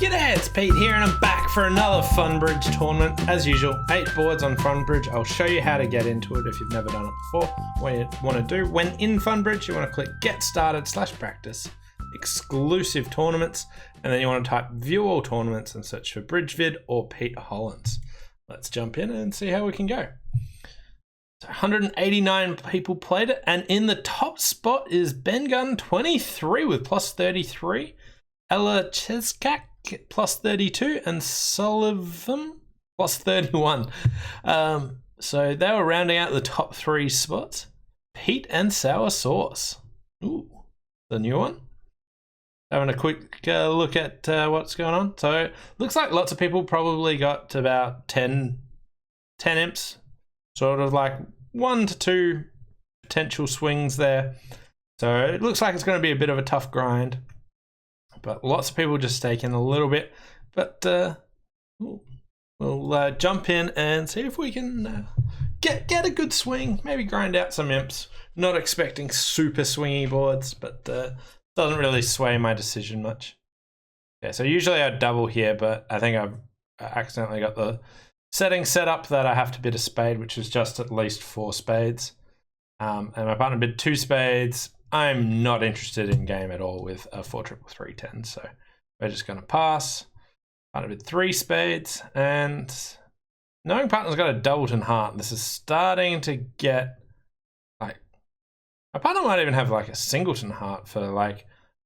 G'day, it's Pete here and I'm back for another Funbridge tournament. As usual, 8 boards on Funbridge. I'll show you how to get into it if you've never done it before. What you want to do, when in Funbridge, you want to click Get Started / Practice, Exclusive Tournaments, and then you want to type View All Tournaments and search for Bridgevid or Pete Hollins. Let's jump in and see how we can go. So 189 people played it, and in the top spot is BenGun23 with plus 33, Ella Cheskak plus 32, and Sullivan plus 31. So they were rounding out the top 3 spots. Pete and Sour Sauce. Ooh, the new one. Having a quick look at what's going on. So looks like lots of people probably got to about 10 imps. Sort of like 1 to 2 potential swings there. So it looks like it's going to be a bit of a tough grind. But lots of people just taking a little bit. But we'll jump in and see if we can get a good swing. Maybe grind out some imps. Not expecting super swingy boards, but doesn't really sway my decision much. Yeah, so usually I double here, but I think I've accidentally got the setting set up that I have to bid a spade, which is just at least 4 spades. And my partner bid 2 spades. I'm not interested in game at all with a 4-3-3-10, so we're just going to pass. Partner bid 3 spades, and knowing partner's got a doubleton heart, this is starting to get like, my partner might even have like a singleton heart for like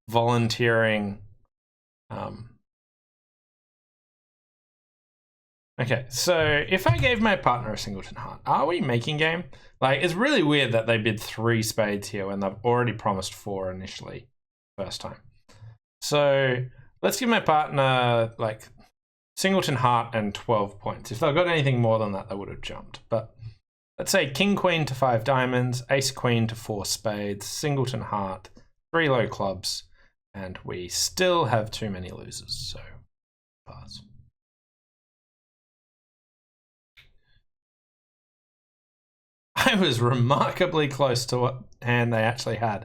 volunteering. Okay, so if I gave my partner a singleton heart, are we making game? Like, it's really weird that they bid 3 spades here when they've already promised 4 initially, first time. So let's give my partner like singleton heart and 12 points. If they've got anything more than that, they would have jumped. But let's say king queen to 5 diamonds, ace queen to 4 spades, singleton heart, 3 low clubs, and we still have too many losers, so pass. I was remarkably close to what hand they actually had.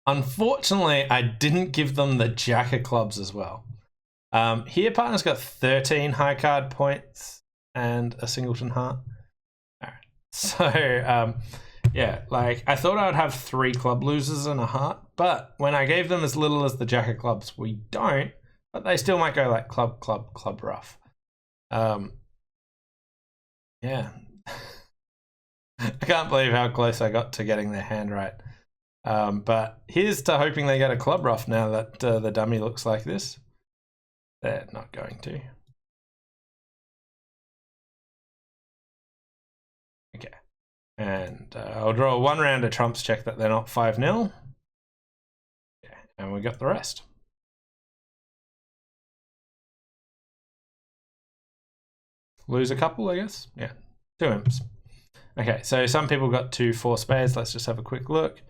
Unfortunately, I didn't give them the jack of clubs as well. Here, partner's got 13 high card points and a singleton heart. All right. So, yeah, like I thought I would have 3 club losers and a heart, but when I gave them as little as the jack of clubs, we don't, but they still might go like club, club, club rough. Yeah. I can't believe how close I got to getting their hand right. But here's to hoping they get a club rough now that the dummy looks like this. They're not going to. Okay. And I'll draw 1 round of trumps, check that they're not 5-0. Okay. And we got the rest. Lose a couple, I guess. Yeah. 2 imps. Okay, so some people got 2 4 spades. Let's just have a quick look.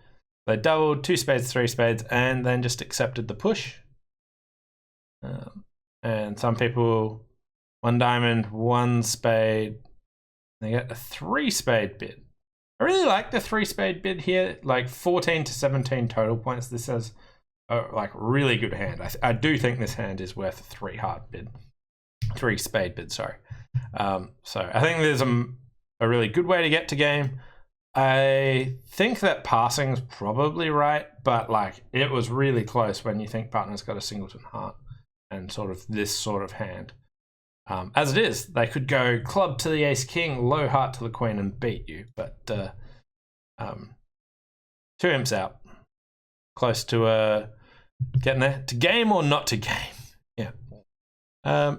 They doubled 2 spades, 3 spades, and then just accepted the push. And some people 1 diamond, 1 spade. They get a 3 spade bid. I really like the 3 spade bid here, like 14 to 17 total points. This has a like really good hand. I do think this hand is worth a 3 heart bid, 3 spade bid. Sorry. So I think there's a really good way to get to game. I think that passing's probably right, but like it was really close when you think partner's got a singleton heart and sort of this sort of hand. As it is, they could go club to the ace king, low heart to the queen and beat you, but 2 imps out. Close to getting there. To game or not to game? Yeah.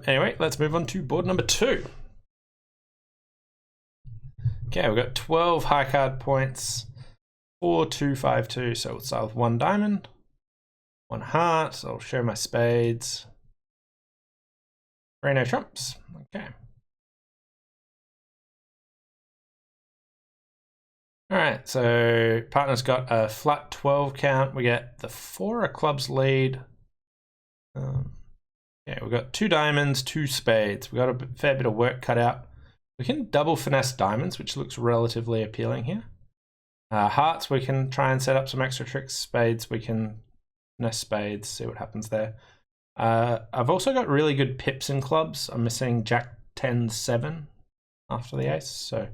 Anyway, let's move on to board number 2. Okay, we've got 12 high card points, 4, 2, 5, 2. So we'll start with 1 diamond, 1 heart. So I'll show my spades. 3 no trumps. Okay. All right, so partner's got a flat 12 count. We get the 4 of clubs lead. Yeah, we've got 2 diamonds, 2 spades. We've got a fair bit of work cut out. We can double finesse diamonds, which looks relatively appealing here. Hearts, we can try and set up some extra tricks. Spades, we can finesse spades, see what happens there. I've also got really good pips in clubs. I'm missing Jack 10-7 after the ace, so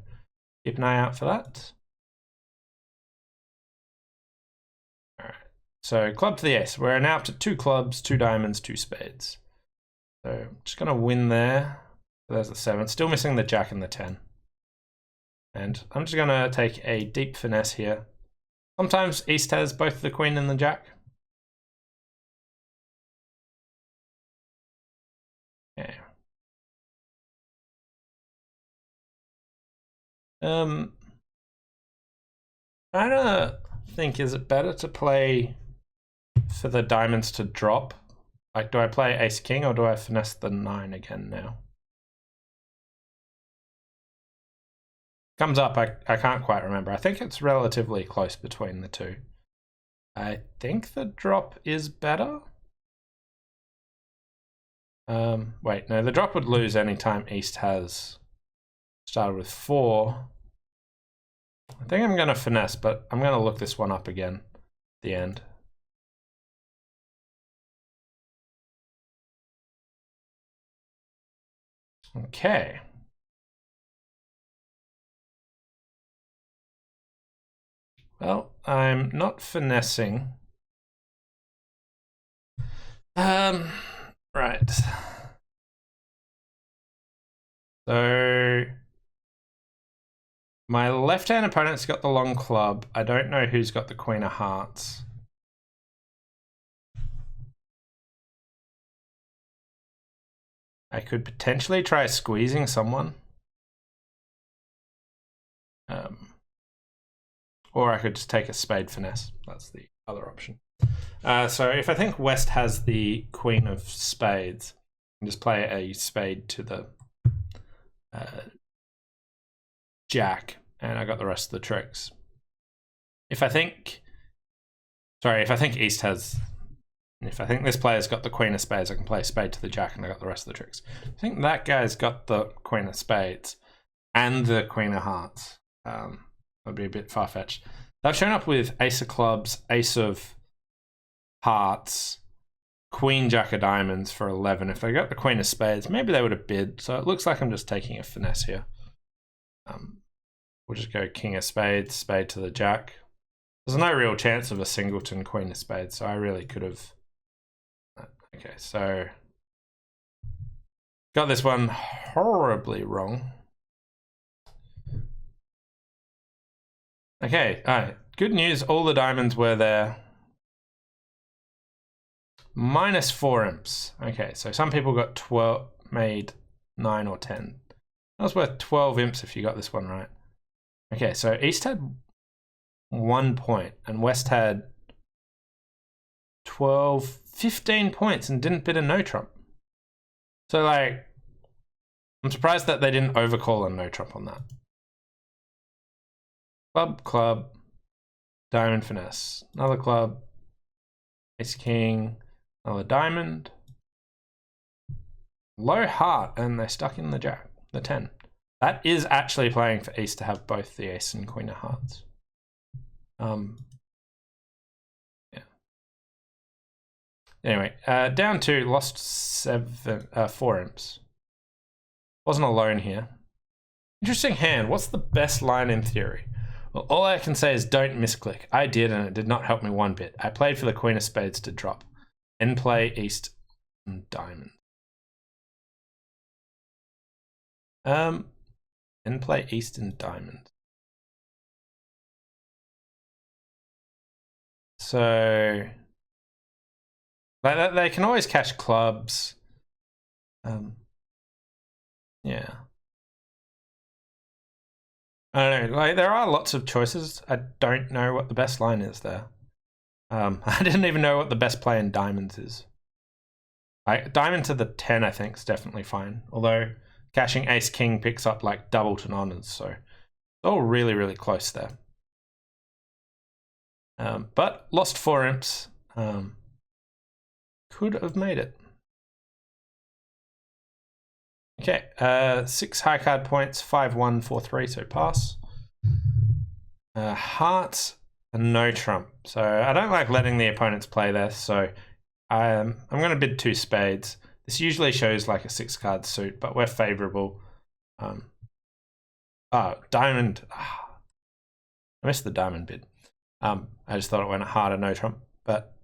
keep an eye out for that. All right, so club to the ace. We're now up to 2 clubs, 2 diamonds, 2 spades. So I'm just going to win there. There's the 7. Still missing the Jack and the 10. And I'm just going to take a deep finesse here. Sometimes East has both the Queen and the Jack. Okay. I don't think, is it better to play for the diamonds to drop? Like, do I play ace king or do I finesse the 9 again now? Comes up, I can't quite remember. I think it's relatively close between the two. I think the drop is better. Wait, no, the drop would lose anytime East has started with 4. I think I'm going to finesse, but I'm going to look this one up again at the end. Okay. Well, I'm not finessing. Right. So my left-hand opponent's got the long club. I don't know who's got the Queen of Hearts. I could potentially try squeezing someone. Or I could just take a spade finesse. That's the other option. So if I think West has the Queen of Spades, I can just play a spade to the Jack, and I got the rest of the tricks. If I think East has, if I think this player's got the Queen of Spades, I can play a spade to the Jack, and I got the rest of the tricks. I think that guy's got the Queen of Spades and the Queen of Hearts. That'd be a bit far-fetched. They've shown up with Ace of Clubs, Ace of Hearts, Queen Jack of Diamonds for 11. If they got the Queen of Spades, maybe they would have bid. So it looks like I'm just taking a finesse here. We'll just go King of Spades, spade to the Jack. There's no real chance of a singleton Queen of Spades, so I really could have. Okay, so got this one horribly wrong. Okay, all right. Good news, all the diamonds were there. Minus 4 imps. Okay, so some people got 12, made 9 or 10. That was worth 12 imps if you got this one right. Okay, so East had 1 point and West had 15 points and didn't bid a no trump. So like, I'm surprised that they didn't overcall a no trump on that. Club, club, diamond, finesse. Another club, ace, king, another diamond. Low heart, and they're stuck in the Jack, the 10. That is actually playing for East to have both the ace and Queen of Hearts. Yeah. Anyway, down 2, lost 4 imps. Wasn't alone here. Interesting hand. What's the best line in theory? Well, all I can say is don't misclick. I did, and it did not help me one bit. I played for the Queen of Spades to drop. End play East and Diamond. End play East and Diamond. So they can always cash clubs. Yeah. I don't know, like there are lots of choices. I don't know what the best line is there. I didn't even know what the best play in diamonds is. Diamond to the 10 I think is definitely fine. Although cashing ace king picks up like double to noners, so it's all really, really close there. But lost 4 imps. Could have made it. Okay, 6 high card points, 5-1, 4-3, so pass. Hearts, and no trump. So I don't like letting the opponents play there, so I'm going to bid 2 spades. This usually shows like a 6-card suit, but we're favorable. Diamond. I missed the diamond bid. I just thought it went harder, no trump. But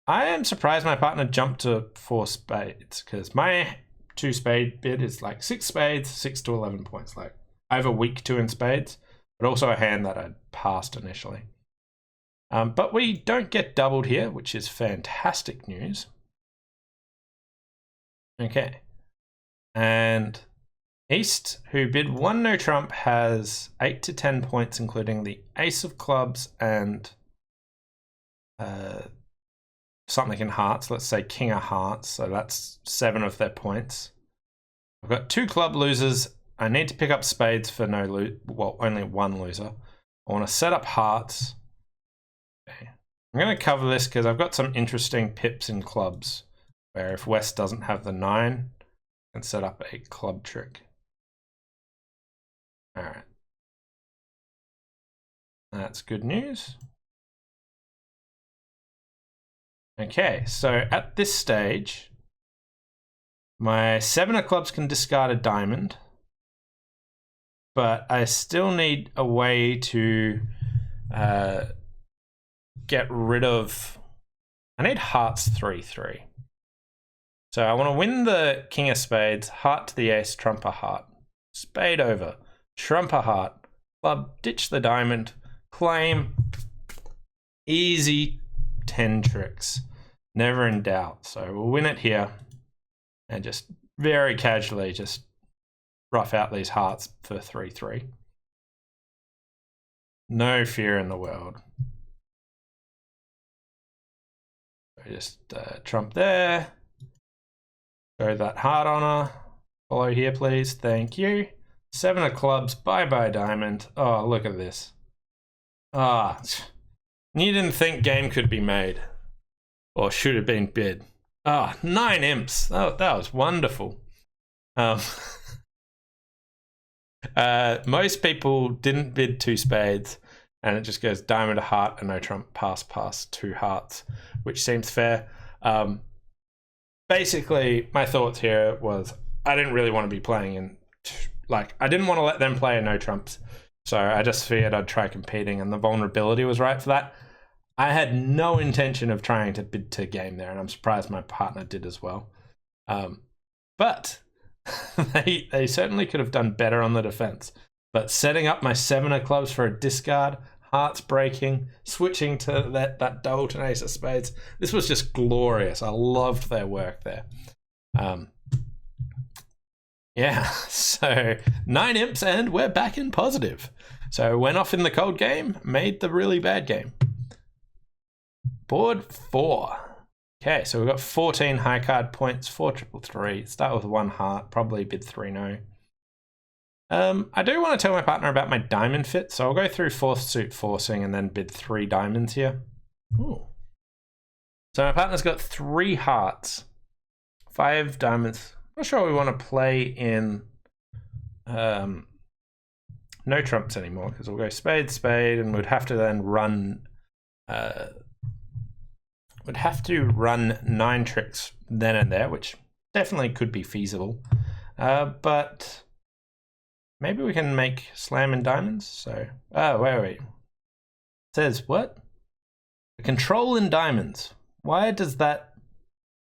I am surprised my partner jumped to 4 spades, because my 2 spade bid is like 6 spades, 6 to 11 points. Like I have a weak 2 in spades, but also a hand that I'd passed initially. But we don't get doubled here, which is fantastic news. Okay. And East, who bid 1 no trump, has 8 to 10 points, including the ace of clubs and something in hearts. Let's say king of hearts. So that's 7 of their points. I've got 2 club losers. I need to pick up spades for only 1 loser. I want to set up hearts. Okay. I'm going to cover this because I've got some interesting pips in clubs, where if West doesn't have the 9, I can set up a club trick. All right. That's good news. Okay, so at this stage, my 7 of clubs can discard a diamond, but I still need a way to get rid of... I need hearts 3-3. So I want to win the king of spades, heart to the ace, trump a heart. Spade over, trump a heart, club, ditch the diamond, claim. Easy 10 tricks. Never in doubt. So we'll win it here and just very casually just rough out these hearts for 3-3. No fear in the world. So just trump there. Show that heart honor. Follow here, please. Thank you. 7 of clubs. Bye-bye, diamond. Oh, look at this. You didn't think game could be made. Or should have been bid. 9 imps. Oh, that was wonderful. Most people didn't bid 2 spades, and it just goes diamond, a heart, and no trump, pass, 2 hearts, which seems fair. Basically, my thoughts here was I didn't really want to be playing in, I didn't want to let them play a no trumps. So I just figured I'd try competing, and the vulnerability was right for that. I had no intention of trying to bid to game there, and I'm surprised my partner did as well. But they certainly could have done better on the defense. But setting up my 7 of clubs for a discard, hearts breaking, switching to that double to ace of spades, this was just glorious. I loved their work there. Yeah, so 9 imps and we're back in positive. So went off in the cold game, made the really bad game. Board 4. Okay, so we've got 14 high card points, 4 333. Start with 1 heart, probably bid 3 no. I do want to tell my partner about my diamond fit, so I'll go through 4th suit forcing and then bid 3 diamonds here. Ooh. So my partner's got 3 hearts, 5 diamonds. I'm not sure we want to play in no trumps anymore, because we'll go spade, spade, and we'd have to then run... would have to run 9 tricks then and there, which definitely could be feasible. But maybe we can make slam and diamonds. So, wait. It says what? A control in diamonds. Why does that?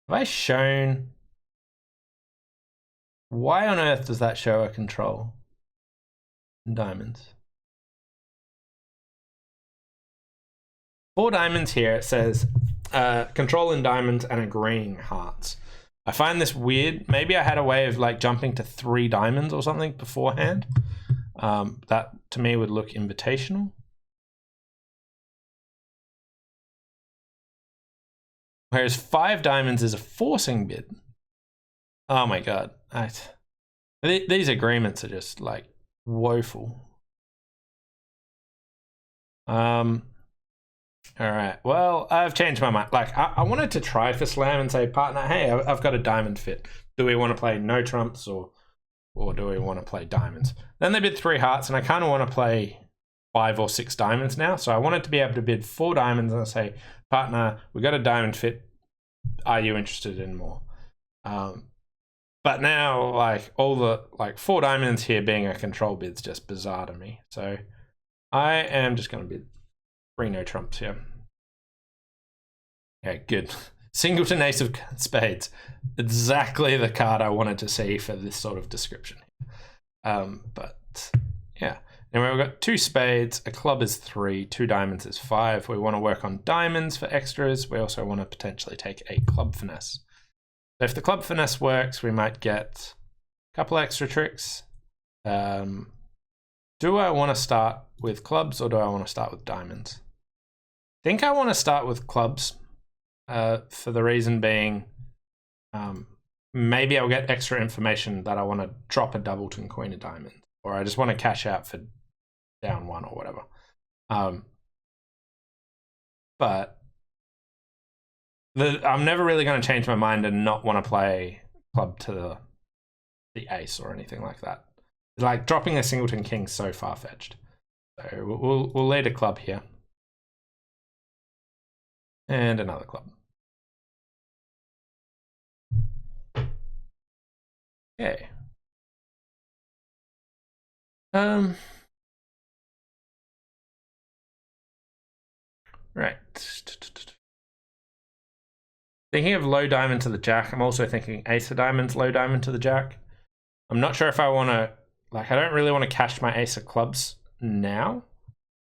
Have I shown? Why on earth does that show a control in diamonds? 4 diamonds here. It says. Control in diamonds and agreeing hearts. I find this weird. Maybe I had a way of like jumping to 3 diamonds or something beforehand. That to me would look invitational. Whereas 5 diamonds is a forcing bid. Oh my god. These agreements are just like woeful. All right, well, I've changed my mind. Like, I wanted to try for slam and say, partner, hey, I've got a diamond fit. Do we want to play no trumps or do we want to play diamonds? Then they bid 3 hearts, and I kind of want to play 5 or 6 diamonds now. So I wanted to be able to bid 4 diamonds and say, partner, we got a diamond fit. are you interested in more? But now, like, all the, like, 4 diamonds here being a control bid's just bizarre to me. So I am just going to bid 3 no trumps here. Okay, good. Singleton ace of spades. Exactly the card I wanted to see for this sort of description. But yeah. Anyway, we've got 2 spades, a club is 3, 2 diamonds is 5. We want to work on diamonds for extras. We also want to potentially take a club finesse. So if the club finesse works, we might get a couple extra tricks. Do I want to start with clubs or do I want to start with diamonds? I think I want to start with clubs for the reason being maybe I'll get extra information that I want to drop a doubleton queen of diamonds, or I just want to cash out for down 1 or whatever. But I'm never really going to change my mind and not want to play club to the ace or anything like that. Like, dropping a singleton king so far-fetched. So we'll lead a club here. And another club. Okay. Right. Thinking of low diamond to the jack. I'm also thinking ace of diamonds, low diamond to the jack. I'm not sure if I want to, like, I don't really want to cash my ace of clubs now.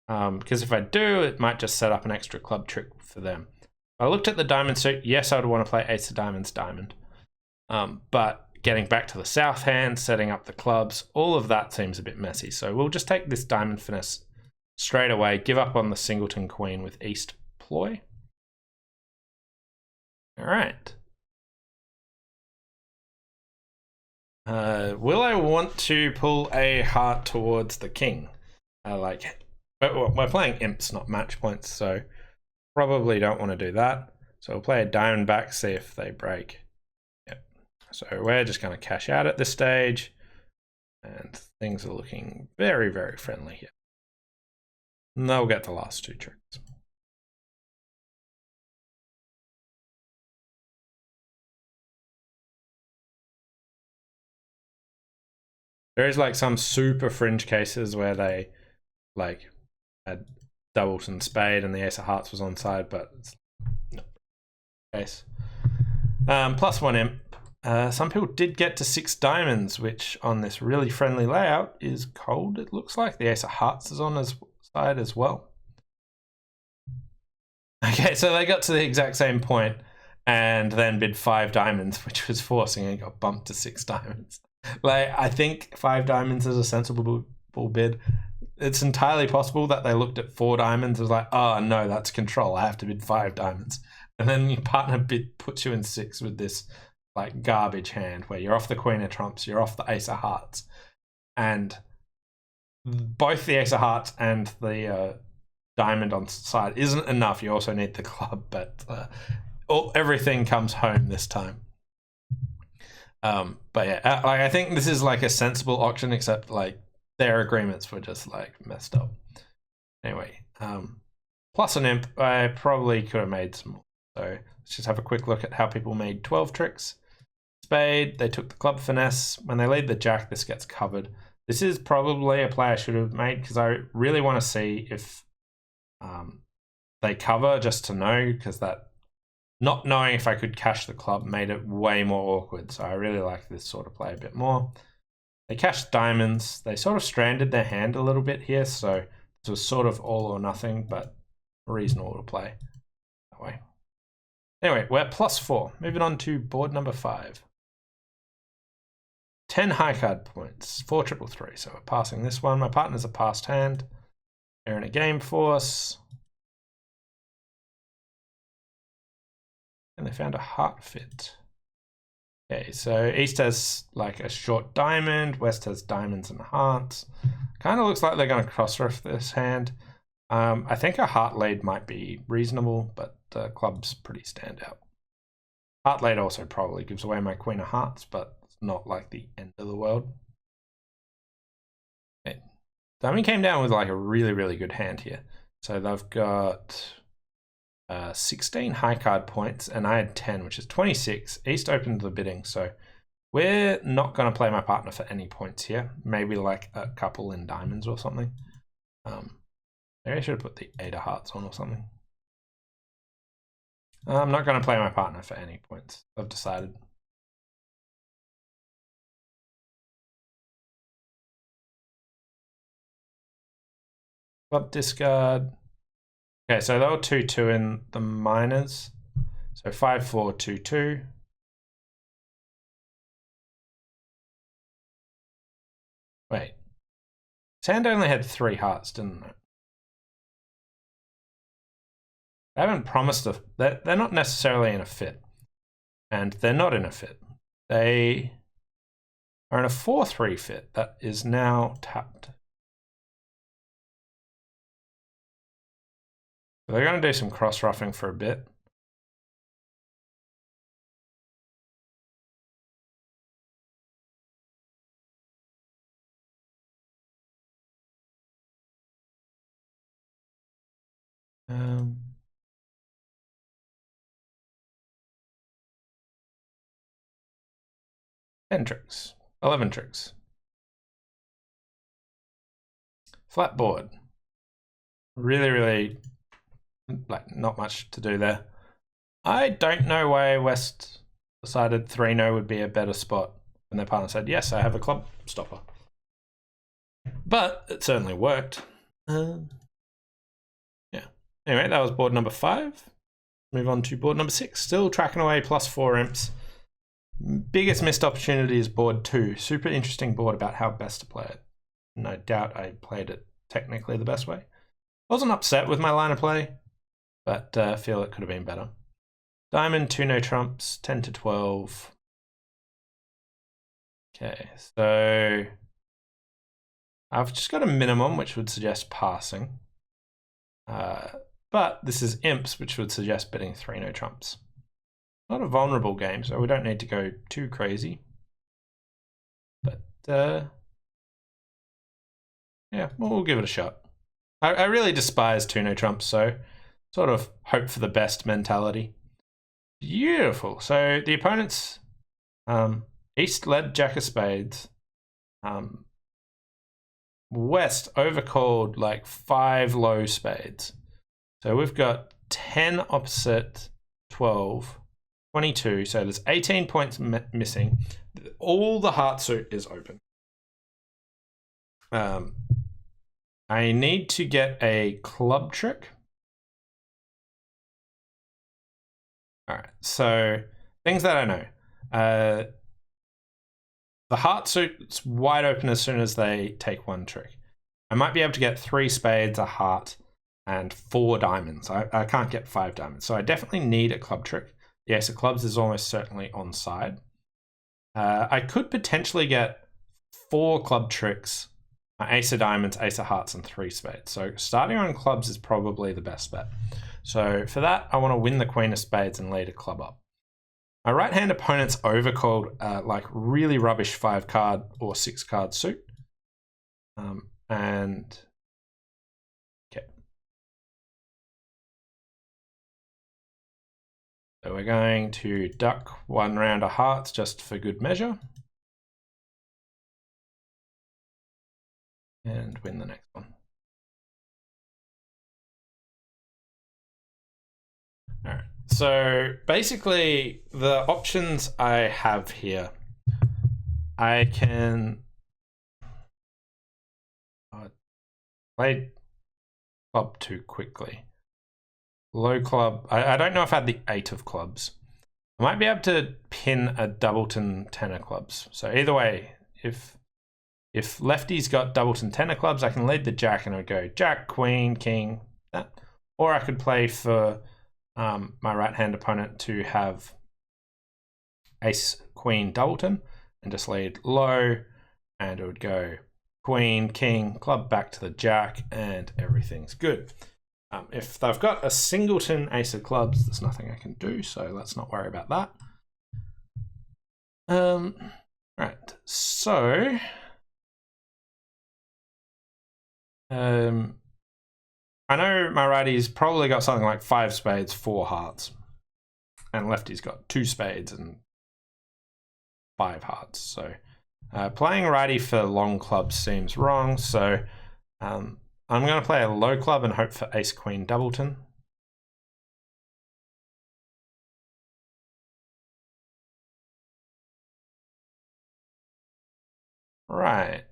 Because if I do, it might just set up an extra club trick for them. I looked at the diamond suit. Yes, I would want to play ace of diamonds, diamond. But getting back to the south hand, setting up the clubs, all of that seems a bit messy. So we'll just take this diamond finesse straight away, give up on the singleton queen with east ploy. All right. Will I want to pull a heart towards the king? We're playing imps, not match points, so probably don't want to do that. So we'll play a diamond back, see if they break. Yep. So we're just going to cash out at this stage, and things are looking very, very friendly here. And they'll get the last 2 tricks. There is like some super fringe cases where they like had doubleton spade and the ace of hearts was on side, but it's not the case. +1 imp. Some people did get to 6 diamonds, which on this really friendly layout is cold. It looks like the ace of hearts is on his side as well. Okay, so they got to the exact same point and then bid 5 diamonds, which was forcing and got bumped to 6 diamonds. Like, I think 5 diamonds is a sensible bid. It's entirely possible that they looked at 4 diamonds and was like, oh no, that's control, I have to bid 5 diamonds. And then your partner bid puts you in 6 with this like garbage hand where you're off the queen of trumps, you're off the ace of hearts. And both the ace of hearts and the diamond on side isn't enough. You also need the club, but everything comes home this time. But yeah, like, I think this is like a sensible auction, except like their agreements were just like messed up. Anyway, +1 imp, I probably could have made some more. So let's just have a quick look at how people made 12 tricks. Spade, they took the club finesse. When they lead the jack, this gets covered. This is probably a play I should have made because I really want to see if they cover, just to know, because that not knowing if I could cash the club made it way more awkward. So I really like this sort of play a bit more. They cashed diamonds. They sort of stranded their hand a little bit here. So this was sort of all or nothing, but reasonable to play that way. Anyway, we're +4. Moving on to board number 5. 10 high card points, 4 triple 3. So we're passing this one. My partner's a passed hand. They're in a game force. And they found a heart fit. Okay, so East has like a short diamond, West has diamonds and hearts. Kind of looks like they're going to cross-ref this hand. I think a heart lead might be reasonable, but the club's pretty standout. Heart lead also probably gives away my queen of hearts, but it's not like the end of the world. Okay. Diamond came down with like a really, really good hand here. So they've got 16 high card points, and I had 10, which is 26. East opened the bidding, so we're not going to play my partner for any points here. Maybe like a couple in diamonds or something. Maybe I should have put the 8 of hearts on or something. I'm not going to play my partner for any points, I've decided. Club discard. Okay, so they were 2-2 in the minors. So 5-4, 2-2. Wait. Sand only had 3 hearts, didn't it? They haven't promised they're not necessarily in a fit. And they're not in a fit. They are in a 4-3 fit that is now tapped. So they're going to do some cross-ruffing for a bit. Ten tricks, 11 tricks. Flat board. Really, like, not much to do there. I don't know why West decided 3-0 would be a better spot when their partner said, yes, I have a club stopper. But it certainly worked. Yeah. Anyway, that was board number 5. Move on to board number 6. Still tracking away +4 imps. Biggest missed opportunity is board 2. Super interesting board about how best to play it. No doubt I played it technically the best way. Wasn't upset with my line of play, but feel it could have been better. Diamond, 2 no trumps, 10-12. Okay, so I've just got a minimum, which would suggest passing. But this is imps, which would suggest bidding 3 no trumps. Not a vulnerable game, so we don't need to go too crazy. But yeah, we'll give it a shot. I really despise 2 no trumps, so sort of hope for the best mentality. Beautiful. So the opponents, East led Jack of Spades. West overcalled like 5 low spades. So we've got 10 opposite 12, 22. So there's 18 points missing. All the heart suit is open. I need to get a club trick. All right, so things that I know. The heart suit's wide open as soon as they take 1 trick. I might be able to get 3 spades, a heart, and 4 diamonds. I can't get 5 diamonds, so I definitely need a club trick. The ace of clubs is almost certainly on side. I could potentially get 4 club tricks, ace of diamonds, ace of hearts, and 3 spades. So starting on clubs is probably the best bet. So for that, I want to win the queen of spades and lead a club up. My right-hand opponent's overcalled like really rubbish 5-card or 6-card suit. And okay. So we're going to duck 1 round of hearts just for good measure. And win the next one. All right. So basically the options I have here, I can play club too quickly. Low club, I don't know if I had the 8 of clubs. I might be able to pin a doubleton 10 of clubs. So either way, if lefty's got doubleton 10 of clubs, I can lead the jack and I would go jack, queen, king, that. Or I could play for my right-hand opponent to have ace, queen, doubleton and just lead low, and it would go queen, king, club back to the jack, and everything's good. If they've got a singleton ace of clubs, there's nothing I can do, so let's not worry about that. Right, so I know my righty's probably got something like 5 spades, 4 hearts. And lefty's got 2 spades and 5 hearts. So playing righty for long clubs seems wrong. So I'm going to play a low club and hope for ace queen doubleton. Right.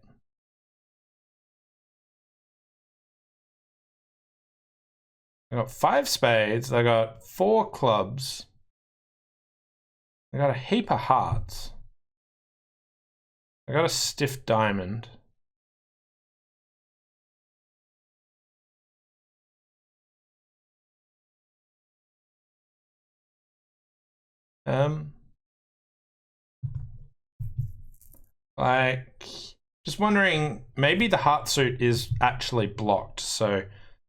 I got 5 spades. I got 4 clubs. I got a heap of hearts. I got a stiff diamond. Like, just wondering, maybe the heart suit is actually blocked. So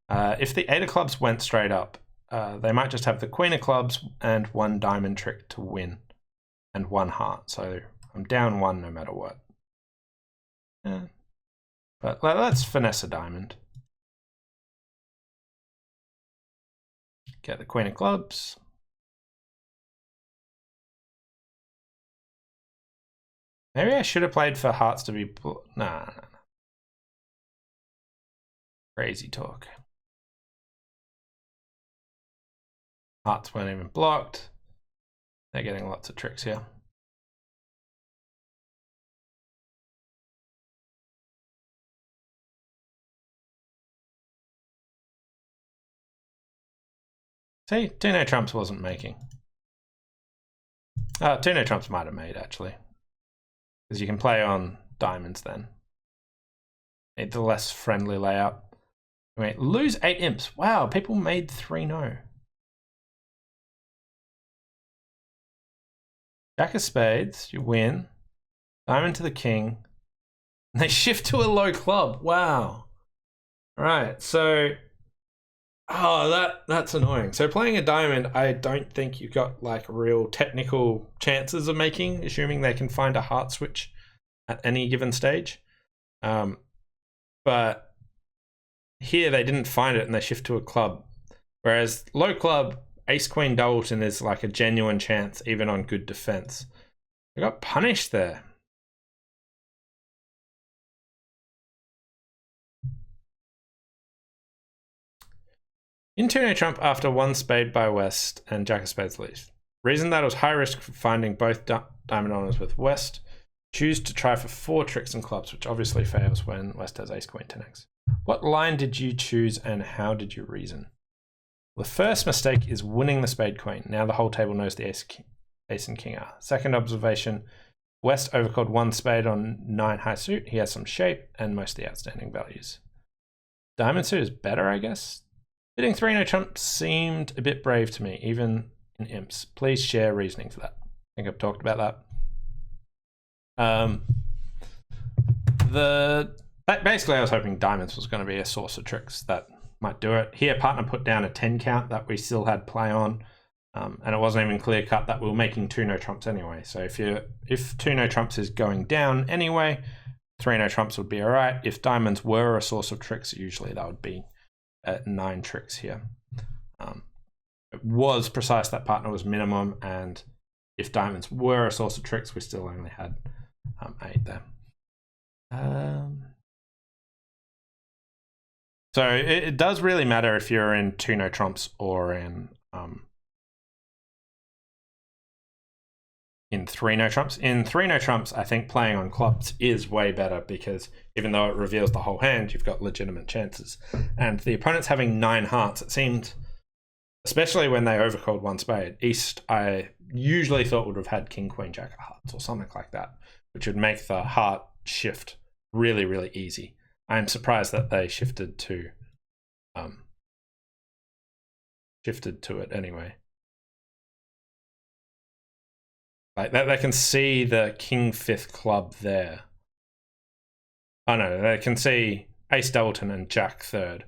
if the 8 of clubs went straight up, they might just have the queen of clubs and 1 diamond trick to win and 1 heart. So I'm down 1 no matter what. Yeah. But let's finesse a diamond. Get the queen of clubs. Maybe I should have played for hearts to be... Nah. Crazy talk. Hearts weren't even blocked. They're getting lots of tricks here. See, 2 no trumps wasn't making. 2 no trumps might have made, actually. Because you can play on diamonds then. Need the less friendly layout. Wait, lose 8 imps. Wow, people made 3 no. Jack of spades, you win. Diamond to the king. And they shift to a low club. Wow. Right, so... Oh, that's annoying. So playing a diamond, I don't think you've got like real technical chances of making, assuming they can find a heart switch at any given stage. But here they didn't find it and they shift to a club. Whereas low club, ace queen doubleton is like a genuine chance even on good defense. They got punished there. In 2 no trump after 1 spade by West and Jack of spades leaves. Reason that it was high risk for finding both diamond honors with West. Choose to try for 4 tricks and clubs, which obviously fails when West has ace queen 10x. What line did you choose and how did you reason? The first mistake is winning the spade queen. Now the whole table knows the ace and king are. Second observation, West overcalled 1 spade on 9 high suit. He has some shape and most of the outstanding values. Diamond suit is better, I guess. Hitting 3 no trump seemed a bit brave to me, even in imps. Please share reasoning for that. I think I've talked about that. Basically I was hoping diamonds was going to be a source of tricks that might do it. Here partner put down a 10 count that we still had play on, and it wasn't even clear cut that we were making 2 no trumps anyway. So if 2 no trumps is going down anyway, 3 no trumps would be all right. If diamonds were a source of tricks, usually that would be at 9 tricks here. It was precise that partner was minimum, and if diamonds were a source of tricks, we still only had 8 there. So it does really matter if you're in 2 no trumps or in 3 no trumps. In 3 no trumps, I think playing on clubs is way better because even though it reveals the whole hand, you've got legitimate chances. And the opponent's having 9 hearts. It seemed, especially when they overcalled 1 spade, East I usually thought would have had king, queen, jack of hearts or something like that, which would make the heart shift really, really easy. I'm surprised that they shifted to it anyway. Like that, they can see the king 5th club there. Oh no, they can see ace doubleton and jack 3rd,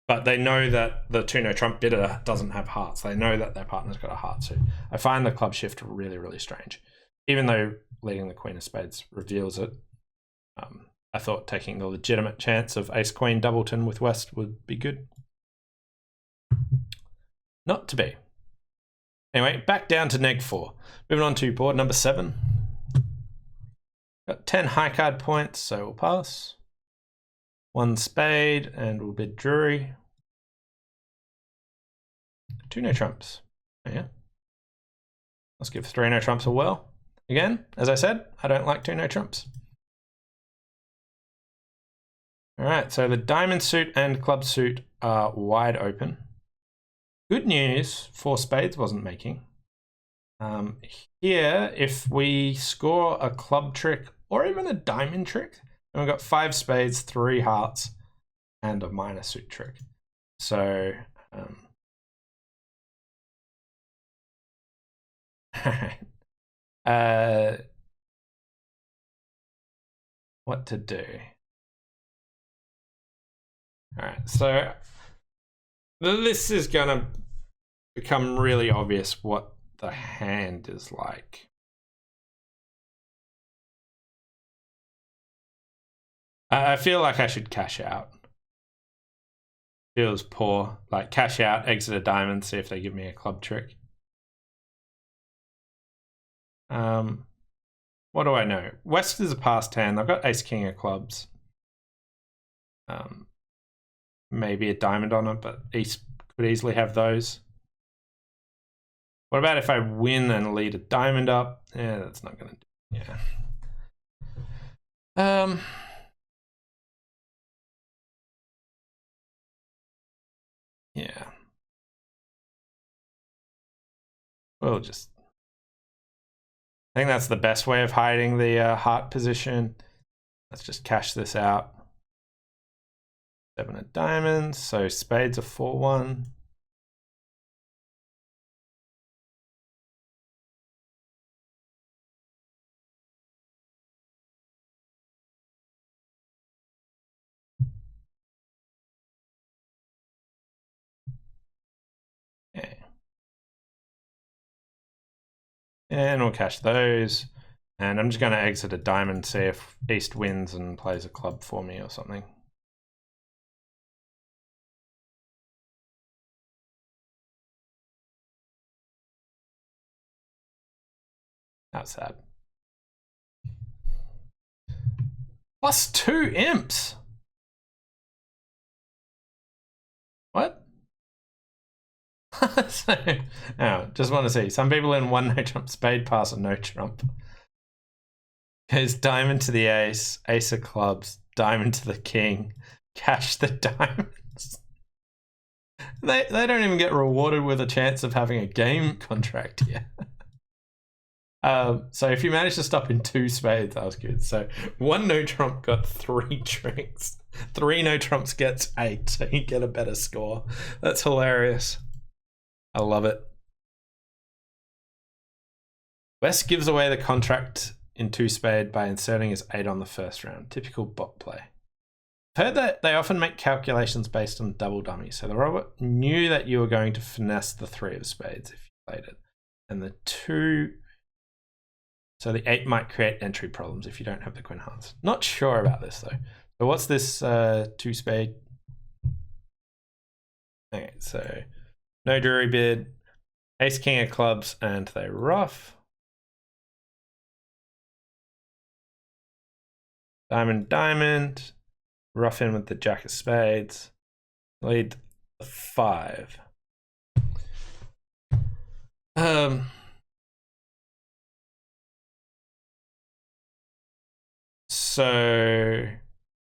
but they know that the 2 no trump bidder doesn't have hearts. They know that their partner's got a heart. So I find the club shift really, really strange. Even though leading the queen of spades reveals it, I thought taking the legitimate chance of ace queen doubleton with West would be good. Not to be. Anyway, back down to neg 4. Moving on to board number 7. Got 10 high card points, so we'll pass. 1 spade, and we'll bid Drury. 2 no trumps. Oh, yeah. Let's give 3 no trumps a whirl. Again, as I said, I don't like 2 no trumps. All right, so the diamond suit and club suit are wide open. Good news, 4 spades wasn't making. Here, if we score a club trick or even a diamond trick, then we've got 5 spades, 3 hearts, and a minor suit trick. So, what to do? All right, so this is gonna become really obvious what the hand is like. I feel like I should cash out. Feels poor. Like cash out, exit a diamond, see if they give me a club trick. What do I know? West is a passed hand. I've got ace king of clubs. Maybe a diamond on it, but East could easily have those. What about if I win and lead a diamond up? Yeah, that's not gonna do. Yeah. Yeah. We'll just. I think that's the best way of hiding the heart position. Let's just cash this out. 7 of diamonds, so spades are 4-1. Okay. And we'll cash those. And I'm just going to exit a diamond, see if East wins and plays a club for me or something. That's sad. +2 imps. What? So, oh, just want to see. Some people in 1 no trump spade pass a no trump. Goes diamond to the ace, ace of clubs, diamond to the king, cash the diamonds. They don't even get rewarded with a chance of having a game contract here. So if you manage to stop in 2 spades, that was good. So 1 no trump got 3 tricks. 3 no trumps gets 8, so you get a better score. That's hilarious. I love it. West gives away the contract in 2 spade by inserting his 8 on the first round. Typical bot play. I've heard that they often make calculations based on double dummy. So the robot knew that you were going to finesse the 3 of spades if you played it. And the 2... So the 8 might create entry problems if you don't have the queen hearts. Not sure about this though. So what's this 2 spade? Okay, so no Drury bid, ace king of clubs, and they ruff. Diamond, diamond, ruff in with the jack of spades, lead 5. So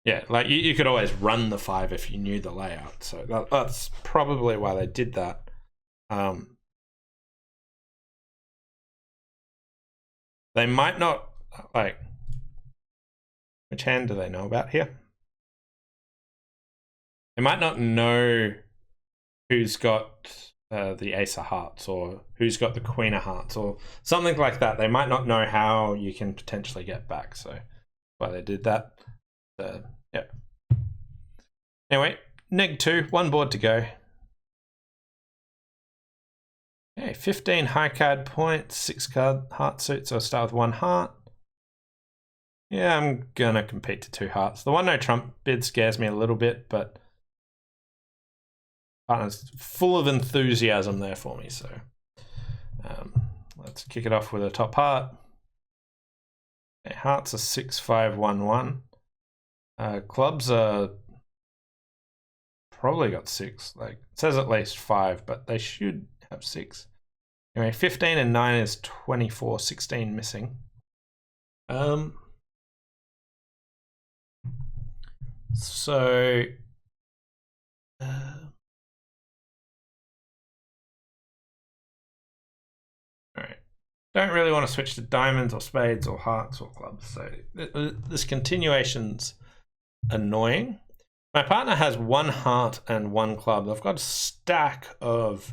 yeah, like you could always run the 5 if you knew the layout. So that's probably why they did that. They might not, like, which hand do they know about here? They might not know who's got the ace of hearts or who's got the queen of hearts or something like that. They might not know how you can potentially get back. So that's why they did that. Yeah. Anyway, neg 2, 1 board to go. Okay, 15 high card points, 6 card heart suit, so I'll start with 1 heart. Yeah, I'm gonna compete to 2 hearts. The 1 no trump bid scares me a little bit, but partner's full of enthusiasm there for me. So let's kick it off with a top heart. Okay, hearts are 6, 5, 1, 1. Clubs are probably got 6. Like it says at least 5, but they should have 6. Anyway, 15 and 9 is 24. 16 missing. So alright. Don't really want to switch to diamonds or spades or hearts or clubs. So this continuation's annoying. My partner has 1 heart and 1 club. I've got a stack of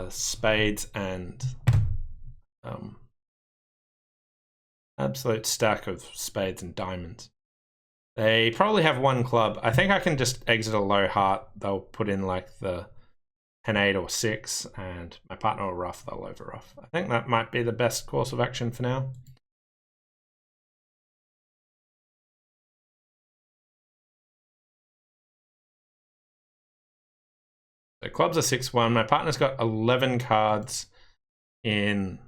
spades and absolute stack of spades and diamonds. They probably have 1 club. I think I can just exit a low heart. They'll put in like the 10-8 or 6, and my partner will ruff, they'll over ruff. I think that might be the best course of action for now. So clubs are 6-1. My partner's got 11 cards in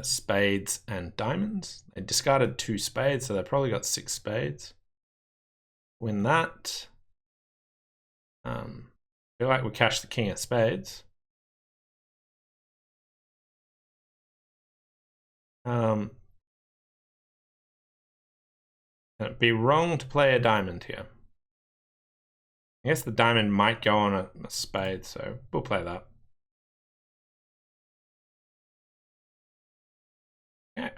spades and diamonds. They discarded 2 spades, so they probably got 6 spades. Win that. I feel like we cash the king of spades. It'd be wrong to play a diamond here. I guess the diamond might go on a spade, so we'll play that. Okay.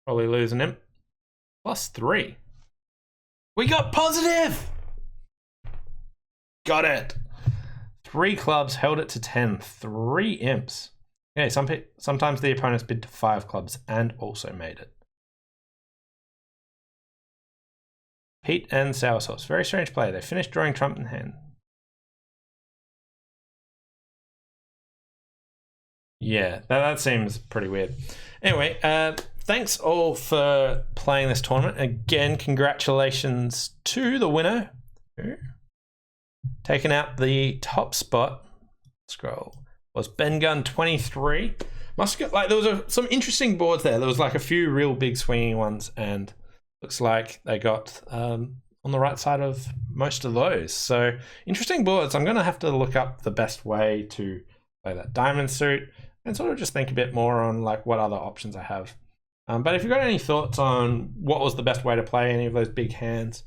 Probably losing him. +3. We got positive! Got it. 3 clubs held it to 10. 3 imps. Okay, sometimes the opponents bid to 5 clubs and also made it. Pete and Sour Sauce. Very strange play. They finished drawing trump in hand. Yeah, that seems pretty weird. Anyway, thanks all for playing this tournament. Again, congratulations to the winner. Taking out the top spot. Scroll. Was Ben Gunn 23. Like there was some interesting boards there. There was like a few real big swinging ones, and looks like they got on the right side of most of those. So interesting boards. I'm going to have to look up the best way to play that diamond suit and sort of just think a bit more on like what other options I have. But if you've got any thoughts on what was the best way to play any of those big hands,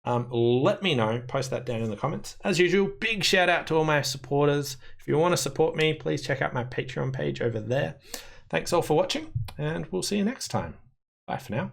let me know. Post that down in the comments. As usual, big shout out to all my supporters. If you want to support me, please check out my Patreon page over there. Thanks all for watching, and we'll see you next time. Bye for now.